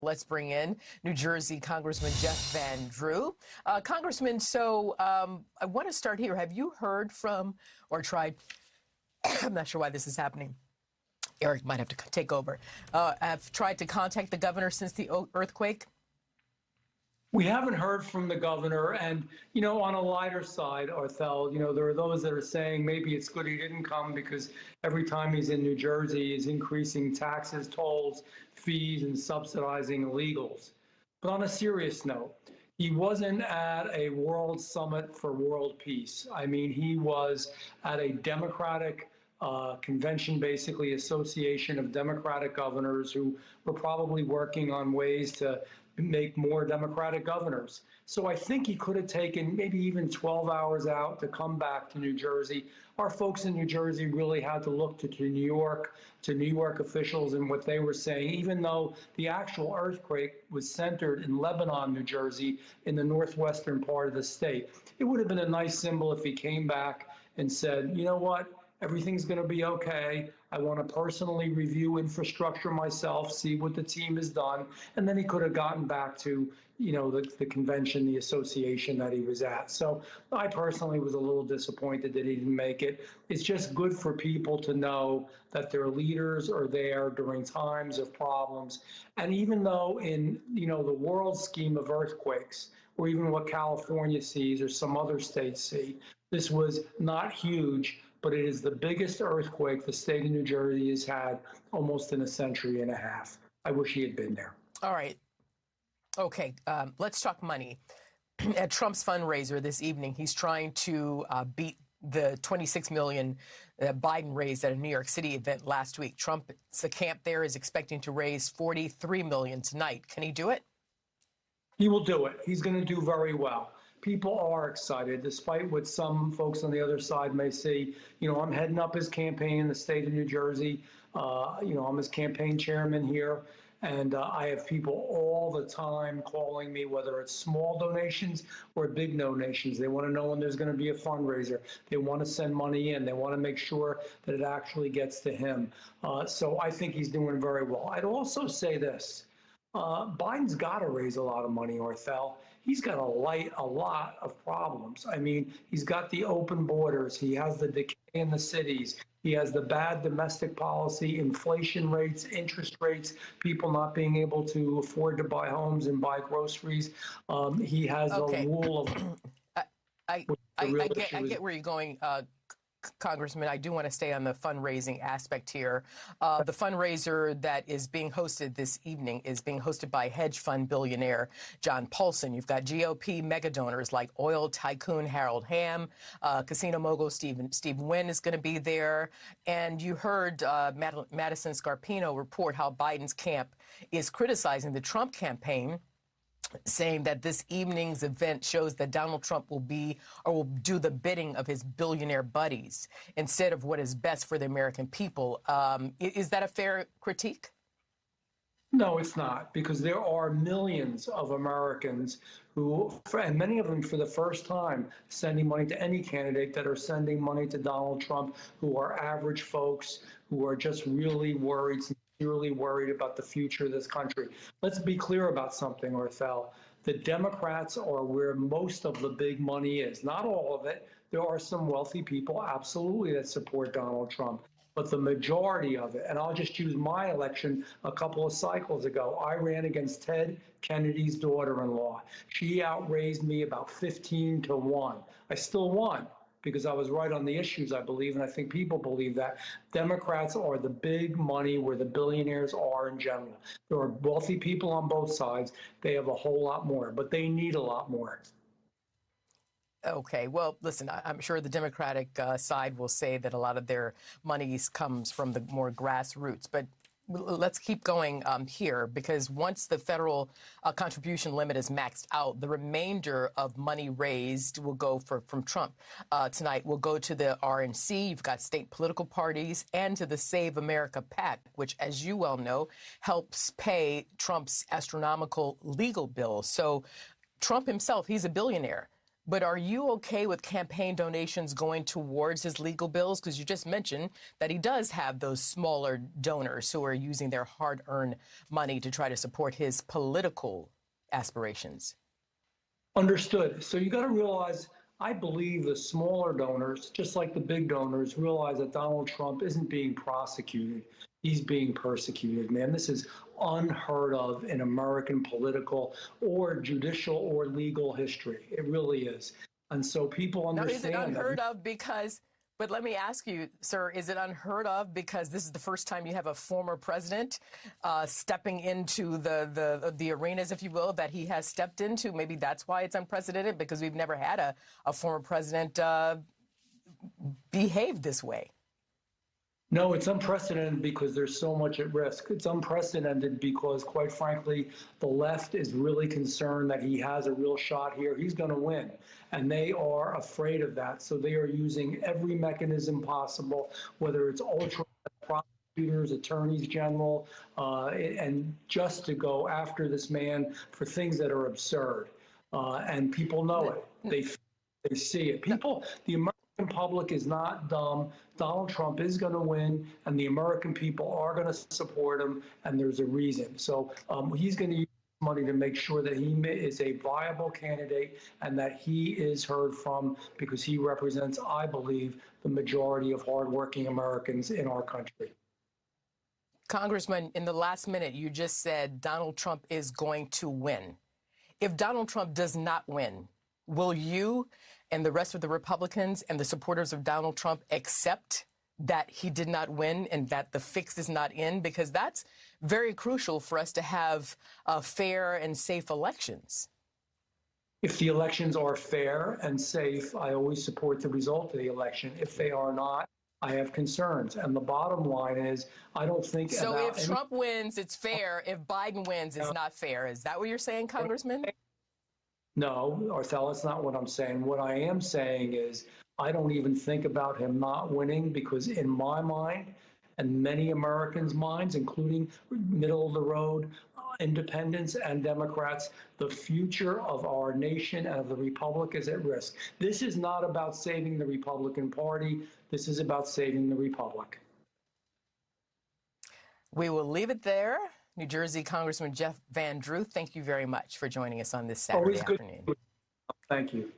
Let's bring in New Jersey Congressman Jeff Van Drew. Congressman, I want to start here. Have you heard from or tried, I'm not sure why this is happening. Eric might have to take over. Have tried to contact the governor since the earthquake? We haven't heard from the governor, and, on a lighter side, Arthel, there are those that are saying maybe it's good he didn't come because every time he's in New Jersey, he's increasing taxes, tolls, fees, and subsidizing illegals. But on a serious note, he wasn't at a world summit for world peace. I mean, he was at a Democratic convention, basically association of Democratic governors who were probably working on ways to make more Democratic governors. So I think he could have taken maybe even 12 hours out to come back to New Jersey. Our folks in New Jersey really had to look to New York officials and what they were saying, even though the actual earthquake was centered in Lebanon, New Jersey, in the northwestern part of the state. It would have been a nice symbol if he came back and said, you know what? Everything's going to be okay. I want to personally review infrastructure myself, see what the team has done. And then he could have gotten back to, the convention, the association that he was at. So I personally was a little disappointed that he didn't make it. It's just good for people to know that their leaders are there during times of problems. And even though in, the world scheme of earthquakes, or even what California sees or some other states see, this was not huge, but it is the biggest earthquake the state of New Jersey has had almost in a century and a half. I wish he had been there. All right. Okay, let's talk money. At Trump's fundraiser this evening, he's trying to beat the $26 million Biden raised at a New York City event last week. Trump's camp there is expecting to raise $43 million tonight. Can he do it? He will do it. He's going to do very well. People are excited, despite what some folks on the other side may see. I'm heading up his campaign in the state of New Jersey. I'm his campaign chairman here. And I have people all the time calling me, whether it's small donations or big donations. They want to know when there's going to be a fundraiser. They want to send money in. They want to make sure that it actually gets to him. So I think he's doing very well. I'd also say this. Biden's got to raise a lot of money, Arthel. He's got to light a lot of problems. I mean, he's got the open borders. He has the decay in the cities. He has the bad domestic policy, inflation rates, interest rates, people not being able to afford to buy homes and buy groceries. He has a rule of... I get where you're going, Congressman. I do want to stay on the fundraising aspect here. The fundraiser that is being hosted this evening is being hosted by hedge fund billionaire John Paulson. You've got GOP mega donors like oil tycoon Harold Hamm, casino mogul Stephen Wynn is going to be there. And you heard Madison Scarpino report how Biden's camp is criticizing the Trump campaign, saying that this evening's event shows that Donald Trump will do the bidding of his billionaire buddies instead of what is best for the American people. Is that a fair critique? No, it's not, because there are millions of Americans who, and many of them for the first time, sending money to any candidate, that are sending money to Donald Trump, who are average folks, who are just really worried, sincerely worried about the future of this country. Let's be clear about something, Arthel. The Democrats are where most of the big money is. Not all of it. There are some wealthy people, absolutely, that support Donald Trump. But the majority of it, and I'll just use my election a couple of cycles ago. I ran against Ted Kennedy's daughter-in-law. She outraised me about 15 to 1. I still won, because I was right on the issues, I believe, and I think people believe that. Democrats are the big money where the billionaires are in general. There are wealthy people on both sides. They have a whole lot more, but they need a lot more. Okay, well, listen, I'm sure the Democratic side will say that a lot of their money comes from the more grassroots, but let's keep going here, because once the federal contribution limit is maxed out, the remainder of money raised will go from Trump tonight will go to the RNC. You've got state political parties, and to the Save America PAC, which, as you well know, helps pay Trump's astronomical legal bills. So Trump himself, he's a billionaire. But are you okay with campaign donations going towards his legal bills? Because you just mentioned that he does have those smaller donors who are using their hard-earned money to try to support his political aspirations. Understood. So you got to realize, I believe the smaller donors, just like the big donors, realize that Donald Trump isn't being prosecuted. He's being persecuted, man. This is unheard of in American political or judicial or legal history. It really is. And so people understand. Now, is it unheard of because, but let me ask you, sir, is it unheard of because this is the first time you have a former president stepping into the arenas, if you will, that he has stepped into? Maybe that's why it's unprecedented, because we've never had a former president behave this way. No, it's unprecedented because there's so much at risk. It's unprecedented because, quite frankly, the left is really concerned that he has a real shot here. He's going to win, and they are afraid of that. So they are using every mechanism possible, whether it's ultra prosecutors, attorneys general, and just to go after this man for things that are absurd. And people know it. They see it. People, the American public is not dumb. Donald Trump is going to win, and the American people are going to support him, and there's a reason. So he's going to use money to make sure that he is a viable candidate and that he is heard from, because he represents, I believe, the majority of hardworking Americans in our country. Congressman, in the last minute, you just said Donald Trump is going to win. If Donald Trump does not win, will you and the rest of the Republicans and the supporters of Donald Trump accept that he did not win and that the fix is not in? Because that's very crucial for us to have fair and safe elections. If the elections are fair and safe, I always support the result of the election. If they are not, I have concerns. And the bottom line is, I don't think. So if Trump wins, it's fair. If Biden wins, it's not fair. Is that what you're saying, Congressman? No, Arthel, that's not what I'm saying. What I am saying is, I don't even think about him not winning, because in my mind and many Americans' minds, including middle of the road independents and Democrats, the future of our nation and of the Republic is at risk. This is not about saving the Republican Party. This is about saving the Republic. We will leave it there. New Jersey Congressman Jeff Van Drew, thank you very much for joining us on this Saturday afternoon. Thank you.